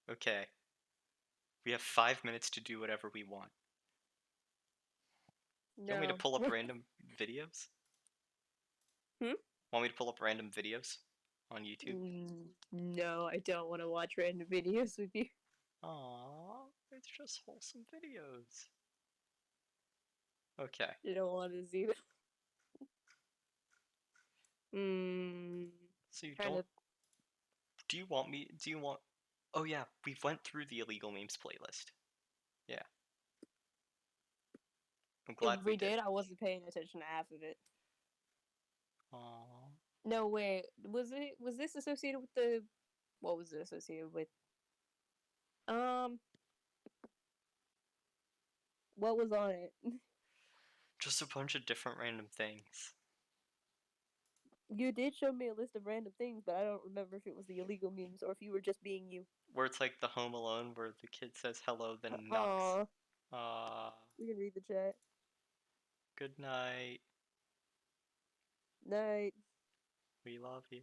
Okay. We have 5 minutes to do whatever we want. You want me to No. pull up random videos? Hmm? Want me to pull up random videos on YouTube? No, I don't want to watch random videos with you. Aww, it's just wholesome videos. Okay. I don't want to see them. So you Trying don't. to. Do you want me? Do you want? Oh yeah, we went through the illegal memes playlist. Yeah. I'm glad If we we did. did, I wasn't paying attention to half of it. Aww. No way. Was this associated with the? What was it associated with? What was on it? Just a bunch of different random things. You did show me a list of random things, but I don't remember if it was the illegal memes or if you were just being you. Where it's like the Home Alone, where the kid says hello, then knocks. Aw. You can read the chat. Good night. Night. We love you.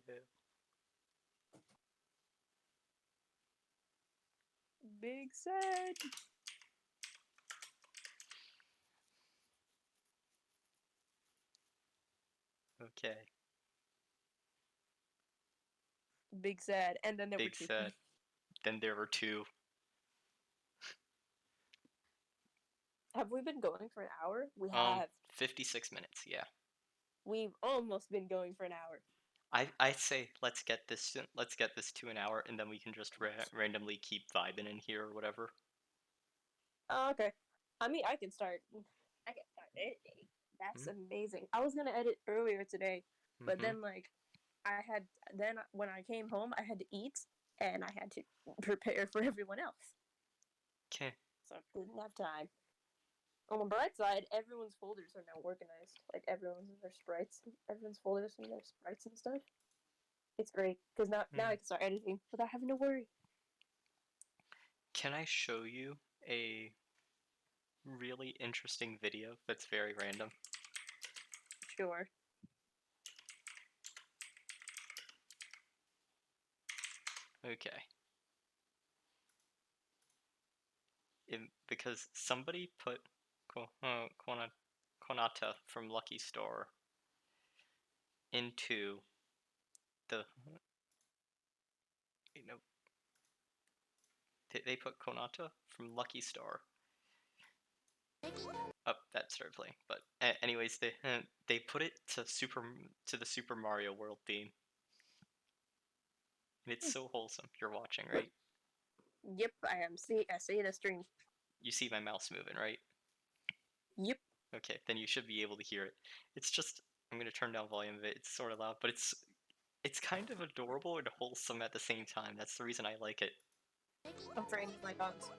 Big sad. Okay. Big sad. And then there were Big two. sad. Then there were two. Have we been going for an hour? We Um, have. 56 minutes. Yeah. We've almost been going for an hour. I say let's get this to an hour, and then we can just randomly keep vibing in here or whatever. Oh, okay. I mean, I can start. I can start editing. That's amazing. I was gonna edit earlier today, but then when I came home, I had to eat and I had to prepare for everyone else, Okay. so I didn't have time. On the bright side, everyone's folders are now organized. Like everyone's in their sprites, everyone's folders and their sprites and stuff. It's great because now I can start editing without having to worry. Can I show you a really interesting video that's very random? Sure. Okay. Because somebody put Konata from Lucky Star into the they put Konata from Lucky Star. Oh, that started playing. But anyways, they put it to the Super Mario World theme, and it's so wholesome. You're watching, right? Yep, I am. I see the stream. You see my mouse moving, right? Yep. Okay, then you should be able to hear it. It's just I'm gonna turn down volume of it. It's sort of loud, but it's kind of adorable and wholesome at the same time. That's the reason I like it. I'm training my dogs.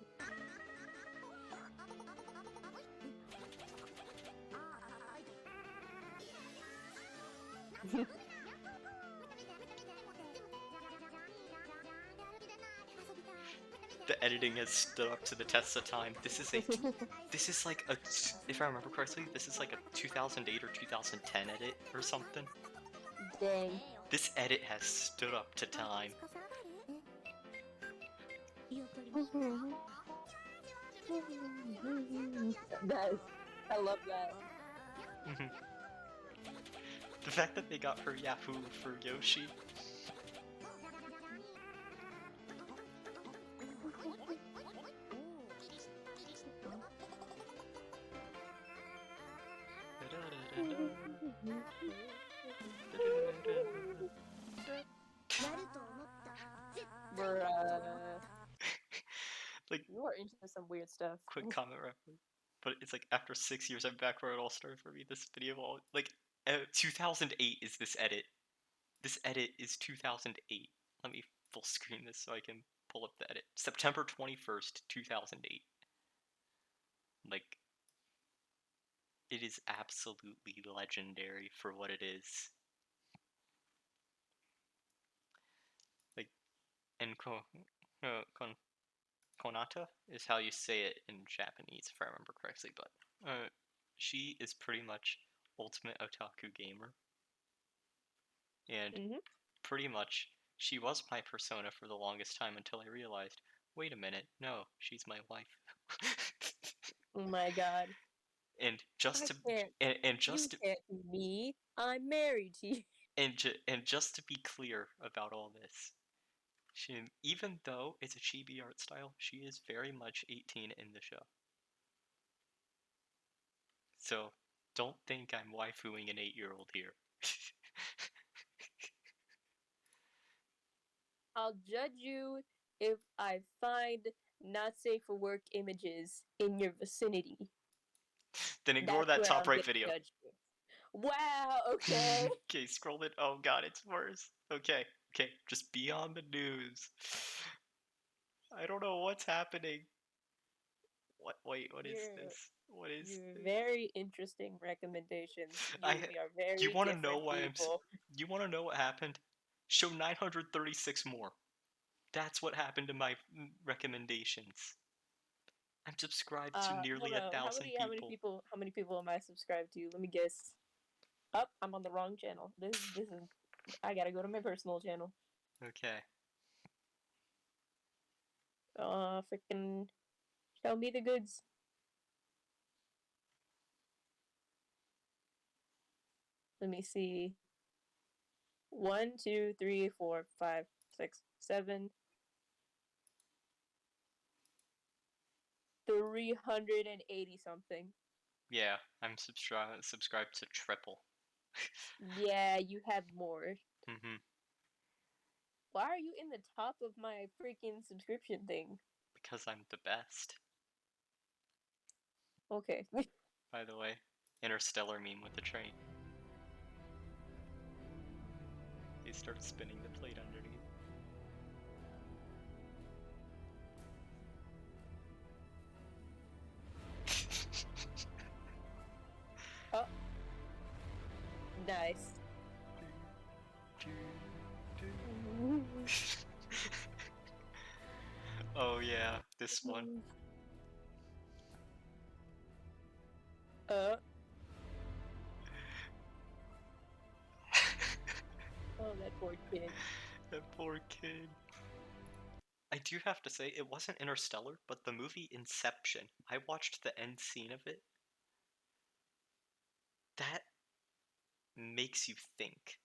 The editing has stood up to the test of time. This is like a, if I remember correctly, this is like a 2008 or 2010 edit or something. Dang. This edit has stood up to time. I love that. The fact that they got her Yahoo for Yoshi. Like, you are into some weird stuff. Quick comment reference. But it's like after 6 years, I'm back where it all started for me. This video, all like 2008 is this edit. This edit is 2008. Let me full screen this so I can pull up the edit. September 21st, 2008. Like, it is absolutely legendary for what it is. and Konata is how you say it in Japanese, if I remember correctly. But she is pretty much ultimate otaku gamer, and Mhm. pretty much she was my persona for the longest time until I realized, wait a minute, no, she's my wife. Oh my god. and just I to can't. and You just to, can't be me. I'm married to you. and just to be clear about all this, even though it's a chibi art style, she is very much 18 in the show. So don't think I'm waifuing an 8-year-old here. I'll judge you if I find not safe for work images in your vicinity. Then ignore That's that where top I'm right gonna video. judge you. Wow, okay. Okay, scroll it. Oh god, it's worse. Okay, just be on the news. I don't know what's happening. Wait, what is You're this? What is you're this? very interesting recommendations. I We are you very want to know different why people. you want to know what happened? Show 936 more. That's what happened to my recommendations. I'm subscribed to nearly Hold a on. thousand people. How many people am I subscribed to? Let me guess. Up, I'm on the wrong channel. This is I gotta go to my personal channel. Okay. Freaking show me the goods. Let me see. 1, 2, 3, 4, 5, 6, 7, 380 something. Yeah, I'm subscribed to triple. Yeah, you have more. Mm-hmm. Why are you in the top of my freaking subscription thing? Because I'm the best. Okay. By the way, interstellar meme with the train. They start spinning the plate underneath. Oh, nice. Oh yeah, this one. Uh, oh, that poor kid. That poor kid. I do have to say, it wasn't Interstellar, but the movie Inception. I watched the end scene of it. That makes you think.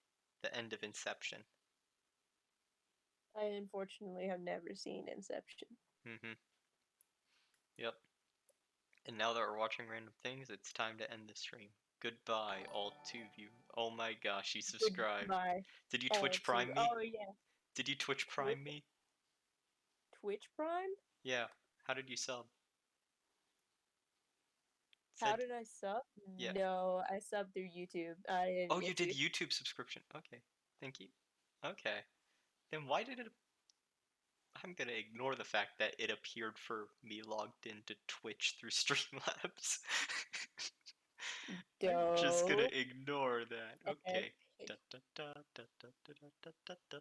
The end of Inception. I unfortunately have never seen Inception. Mm-hmm. Yep. And now that we're watching random things, it's time to end the stream. Goodbye, all two of you. Oh my gosh, you subscribed. Goodbye. Did you All Twitch two. Prime me? Oh yeah. Did you Twitch Twi- Prime me? Twitch Prime? Yeah. How did you sub? How Said did I sub? yeah. No, I subbed through YouTube. I didn't Oh, you get did to. YouTube subscription. Okay. Thank you. Okay. Then why did it I'm gonna ignore the fact that it appeared for me logged into Twitch through Streamlabs. I'm just gonna Dope. ignore that. Okay. Epic. Da, da, da, da, da, da, da, da, da, da.